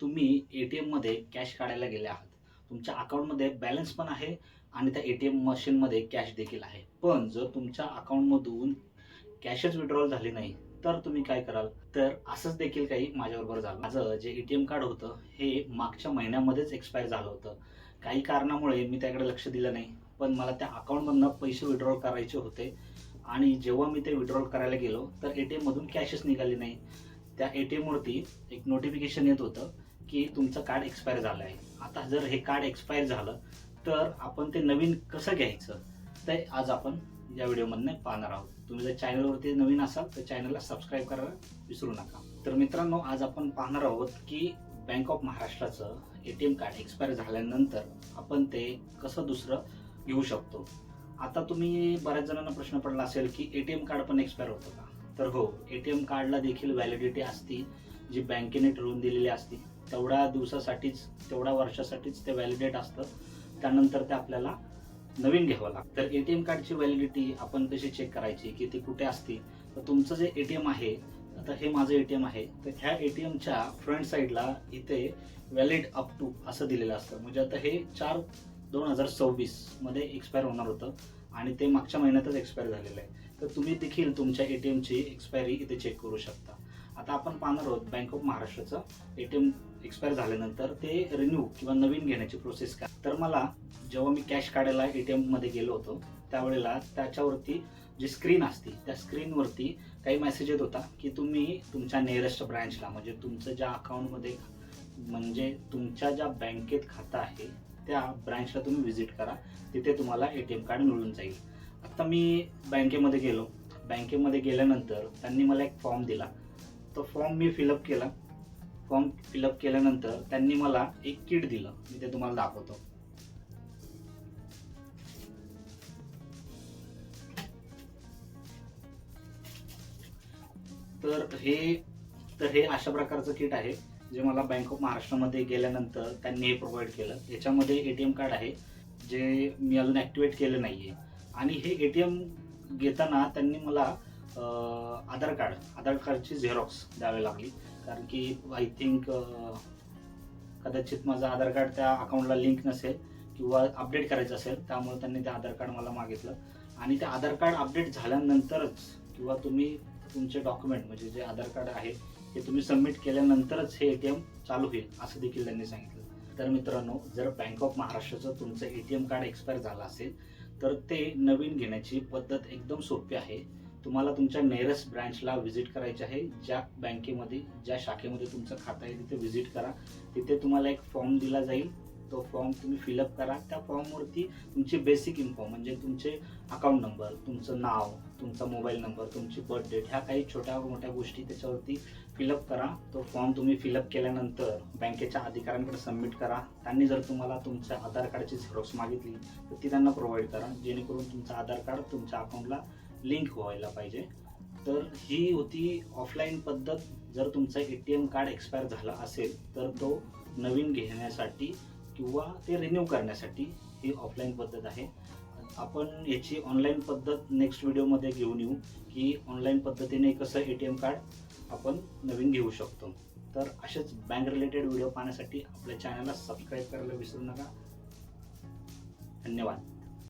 तुम्ही ए-टी-एममध्ये कॅश काढायला गेले आहात. तुमच्या अकाउंटमध्ये बॅलन्स पण आहे आणि त्या ए-टी-एम मशीनमध्ये कॅश देखील आहे. पण जर तुमच्या अकाउंटमधून कॅशच विड्रॉल झाली नाही, तर तुम्ही काय कराल? तर असंच देखील काही माझ्याबरोबर झालं. माझं जे ए-टी-एम कार्ड होतं, हे मागच्या महिन्यामध्येच एक्सपायर झालं होतं. काही कारणामुळे मी त्याकडे लक्ष दिलं नाही. पण मला त्या अकाउंटमधनं पैसे विड्रॉल करायचे होते आणि जेव्हा मी ते विड्रॉल करायला गेलो, तर ए-टी-एममधून कॅशच निघाली नाही. त्या ए-टी-एमवरती एक नोटिफिकेशन येत होतं, की तुमचं कार्ड एक्सपायर झालं आहे. आता जर हे कार्ड एक्सपायर झालं, तर आपण ते नवीन कसं घ्यायचं? ते आज आपण या व्हिडिओमधनं पाहणार आहोत. तुम्ही जर चॅनलवरती नवीन असाल, तर चॅनलला सबस्क्राईब करायला विसरू नका. तर मित्रांनो, आज आपण पाहणार आहोत, की बँक ऑफ महाराष्ट्राचं ए-टी-एम कार्ड एक्सपायर झाल्यानंतर आपण ते कसं दुसरं घेऊ शकतो. आता तुम्ही बऱ्याच जणांना प्रश्न पडला असेल, की ए-टी-एम कार्ड पण एक्सपायर होतं का? तर हो, ए-टी-एम कार्डला देखील व्हॅलिडिटी असती, जी बँकेने ठरवून दिलेली असती. तेवढ्या दिवसासाठीच, तेवढ्या वर्षासाठीच ते व्हॅलिडेट असतं. त्यानंतर ते आपल्याला नवीन घ्यावं लागतं. तर ए-टी-एम कार्डची व्हॅलिडिटी आपण कशी चेक करायची, की ती कुठे असते? तर तुमचं जे ए-टी-एम आहे, आता हे माझं ए-टी-एम आहे, तर ह्या ए-टी-एमच्या फ्रंट साईडला इथे व्हॅलिड अप टू असं दिलेलं असतं. म्हणजे आता हे 4/2026 मध्ये एक्सपायर होणार होतं आणि ते मागच्या महिन्यातच एक्सपायर झालेलं आहे. तर तुम्ही देखील तुमच्या ए-टी-एमची एक्सपायरी इथे चेक करू शकता. आता आपण पाहणार आहोत बँक ऑफ महाराष्ट्राचं ए-टी-एम एक्सपायर झाल्यानंतर ते रिन्यू किंवा नवीन घेण्याची प्रोसेस काय. तर मला जेव्हा मी कॅश काढायला ए-टी-एममध्ये गेलो होतो, त्यावेळेला त्याच्यावरती जी स्क्रीन असते, त्या स्क्रीनवरती काही मेसेज येत होता, की तुम्ही तुमच्या नियरेस्ट ब्रँचला, म्हणजे तुमचं ज्या अकाउंटमध्ये, म्हणजे तुमच्या ज्या बँकेत खातं आहे, त्या ब्रँचला तुम्ही व्हिजिट करा. तिथे तुम्हाला ए-टी-एम कार्ड मिळून जाईल. आता मी बँकेमध्ये गेलो. बँकेमध्ये गेल्यानंतर त्यांनी मला एक फॉर्म दिला. तो फॉर्म मी फिलअप केला. फॉर्म फिलअप केल्यानंतर त्यांनी मला एक किट दिलं. मी ते तुम्हाला दाखवतो. तर हे अशा प्रकारचं किट आहे, जे मला बँक ऑफ महाराष्ट्रामध्ये गेल्यानंतर त्यांनी हे प्रोव्हाइड केलं. याच्यामध्ये ए-टी-एम कार्ड आहे, जे मी अजून ॲक्टिवेट केलं नाही आहे. आणि हे ए-टी-एम घेताना त्यांनी मला आधार कार्डची झेरॉक्स द्यावी लागली. कारण की आय थिंक कदाचित माझं आधार कार्ड त्या अकाउंटला लिंक नसेल किंवा अपडेट करायचं असेल, त्यामुळे त्यांनी ते आधार कार्ड मला मागितलं. आणि ते आधार कार्ड अपडेट झाल्यानंतरच किंवा तुम्ही तुमचे डॉक्युमेंट, म्हणजे जे आधार कार्ड आहे, हे तुम्ही सबमिट केल्यानंतरच हे ए-टी-एम चालू होईल, असं देखील त्यांनी सांगितलं. तर मित्रांनो, जर बँक ऑफ महाराष्ट्राचं तुमचं ए-टी-एम कार्ड एक्सपायर झालं असेल, तर ते नवीन घेण्याची पद्धत एकदम सोपी आहे. तुम्हाला तुमच्या नियरेस्ट ब्रँचला व्हिजिट करायची आहे. ज्या बँकेमध्ये, ज्या शाखेमध्ये तुमचं खातं आहे, तिथे व्हिजिट करा. तिथे तुम्हाला एक फॉर्म दिला जाईल. तो फॉर्म तुम्ही फिलअप करा. त्या फॉर्मवरती तुमची बेसिक इन्फो, म्हणजे तुमचे अकाउंट नंबर, तुमचं नाव, तुमचा मोबाईल नंबर, तुमची बर्थ डेट, ह्या काही छोट्या मोठ्या गोष्टी त्याच्यावरती फिलअप करा. तो फॉर्म तुम्ही फिलअप केल्यानंतर बँकेच्या अधिकाऱ्यांकडे सबमिट करा. त्यांनी जर तुम्हाला तुमच्या आधार कार्डची झेरॉक्स मागितली, तर ती त्यांना प्रोव्हाइड करा, जेणेकरून तुमचं आधार कार्ड तुमच्या अकाउंटला लिंक व्हायला पाहिजे. तर ही होती ऑफलाईन पद्धत. जर तुमचा ए-टी-एम कार्ड एक्सपायर झाला असेल, तर तो नवीन घेण्यासाठी किंवा ते रिन्यू करण्यासाठी ही ऑफलाईन पद्धत आहे. आपण याची ऑनलाईन पद्धत नेक्स्ट व्हिडिओमध्ये घेऊन येऊ, की ऑनलाईन पद्धतीने कसं ए-टी-एम कार्ड आपण नवीन घेऊ शकतो. तर असेच बँक रिलेटेड व्हिडिओ पाहण्यासाठी आपल्या चॅनलला सबस्क्राईब करायला विसरू नका. धन्यवाद.